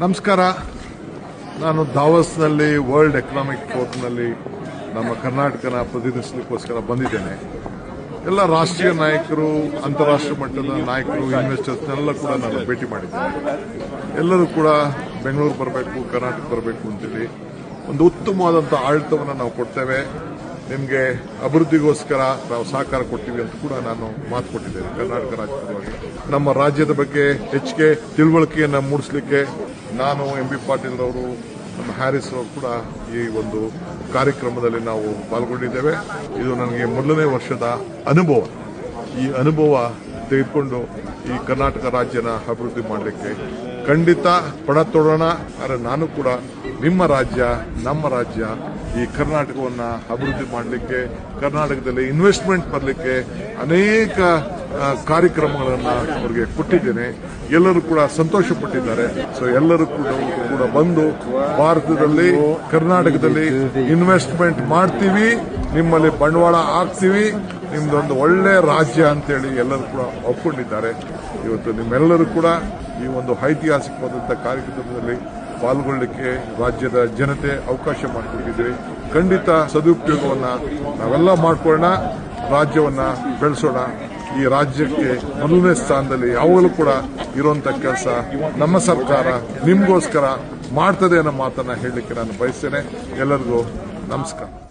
ನಮಸ್ಕಾರ. ನಾನು ದಾವಸ್ನಲ್ಲಿ world economic ಫೋರಮ್ನಲ್ಲಿ ನಮ್ಮ ಕರ್ನಾಟಕನ ಪ್ರತಿನಿಧಿಸಲಿಕ್ಕೋಸ್ಕರ ಬಂದಿದ್ದೇನೆ. ಎಲ್ಲ ರಾಷ್ಟ್ರೀಯ ನಾಯಕರು, ಅಂತಾರಾಷ್ಟ್ರೀಯ ಮಟ್ಟದ ನಾಯಕರು, ಇನ್ವೆಸ್ಟರ್ಸ್ನೆಲ್ಲ ಕೂಡ ನಾನು ಭೇಟಿ ಮಾಡಿದ್ದೇನೆ. ಎಲ್ಲರೂ ಕೂಡ ಬೆಂಗಳೂರು ಬರಬೇಕು, ಕರ್ನಾಟಕ ಬರಬೇಕು ಅಂತೇಳಿ ಒಂದು ಉತ್ತಮವಾದಂಥ ಆಡಳಿತವನ್ನು ನಾವು ಕೊಡ್ತೇವೆ, ನಿಮಗೆ ಅಭಿವೃದ್ಧಿಗೋಸ್ಕರ ನಾವು ಸಹಕಾರ ಕೊಡ್ತೀವಿ ಅಂತ ಕೂಡ ನಾನು ಮಾತು ಕೊಟ್ಟಿದ್ದೇನೆ. ಕರ್ನಾಟಕ ರಾಜ್ಯದವಾಗಿ ನಮ್ಮ ರಾಜ್ಯದ ಬಗ್ಗೆ ಹೆಚ್ಚಿಗೆ ತಿಳುವಳಿಕೆಯನ್ನು ಮೂಡಿಸಲಿಕ್ಕೆ ನಾನು ಎಂ.ಬಿ. ಪಾಟೀಲ್ ಅವರು, ನಮ್ಮ ಹ್ಯಾರಿಸ್ ಅವರು ಕೂಡ ಈ ಒಂದು ಕಾರ್ಯಕ್ರಮದಲ್ಲಿ ನಾವು ಪಾಲ್ಗೊಂಡಿದ್ದೇವೆ. ಇದು ನನಗೆ ಮೊದಲನೇ ವರ್ಷದ ಅನುಭವ. ಈ ಅನುಭವ ತೆಗೆದುಕೊಂಡು ಈ ಕರ್ನಾಟಕ ರಾಜ್ಯನ ಅಭಿವೃದ್ಧಿ ಮಾಡಲಿಕ್ಕೆ ಖಂಡಿತ ಪಣ ತೊಡೋಣ. ಆದರೆ ನಾನು ಕೂಡ ನಿಮ್ಮ ರಾಜ್ಯ, ನಮ್ಮ ರಾಜ್ಯ, ಈ ಕರ್ನಾಟಕವನ್ನು ಅಭಿವೃದ್ಧಿ ಮಾಡಲಿಕ್ಕೆ, ಕರ್ನಾಟಕದಲ್ಲಿ ಇನ್ವೆಸ್ಟ್ಮೆಂಟ್ ಬರಲಿಕ್ಕೆ ಅನೇಕ ಕಾರ್ಯಕ್ರಮಗಳನ್ನು ಅವರಿಗೆ ಕೊಟ್ಟಿದ್ದೇನೆ. ಎಲ್ಲರೂ ಕೂಡ ಸಂತೋಷಪಟ್ಟಿದ್ದಾರೆ. ಸೊ ಎಲ್ಲರೂ ಕೂಡ ಬಂದು ಭಾರತದಲ್ಲಿ, ಕರ್ನಾಟಕದಲ್ಲಿ ಇನ್ವೆಸ್ಟ್ಮೆಂಟ್ ಮಾಡ್ತೀವಿ, ನಿಮ್ಮಲ್ಲಿ ಬಂಡವಾಳ ಹಾಕ್ತೀವಿ, ನಿಮ್ದೊಂದು ಒಳ್ಳೆ ರಾಜ್ಯ ಅಂತೇಳಿ ಎಲ್ಲರೂ ಕೂಡ ಒಪ್ಕೊಂಡಿದ್ದಾರೆ. ಇವತ್ತು ನಿಮ್ಮೆಲ್ಲರೂ ಕೂಡ ಈ ಒಂದು ಐತಿಹಾಸಿಕವಾದಂಥ ಕಾರ್ಯಕ್ರಮದಲ್ಲಿ ಪಾಲ್ಗೊಳ್ಳಲಿಕ್ಕೆ ರಾಜ್ಯದ ಜನತೆ ಅವಕಾಶ ಮಾಡಿಕೊಟ್ಟಿದ್ದೀರಿ. ಖಂಡಿತ ಸದುಪಯೋಗವನ್ನು ನಾವೆಲ್ಲ ಮಾಡ್ಕೊಳ್ಳೋಣ, ರಾಜ್ಯವನ್ನು ಬೆಳೆಸೋಣ. ಈ ರಾಜ್ಯಕ್ಕೆ ಮೊದಲನೇ ಸ್ಥಾನದಲ್ಲಿ ಯಾವಾಗಲೂ ಕೂಡ ಇರುವಂಥ ಕೆಲಸ ನಮ್ಮ ಸರ್ಕಾರ ನಿಮಗೋಸ್ಕರ ಮಾಡ್ತದೆ ಅನ್ನೋ ಮಾತನ್ನು ಹೇಳಲಿಕ್ಕೆ ನಾನು ಬಯಸ್ತೇನೆ. ಎಲ್ಲರಿಗೂ ನಮಸ್ಕಾರ.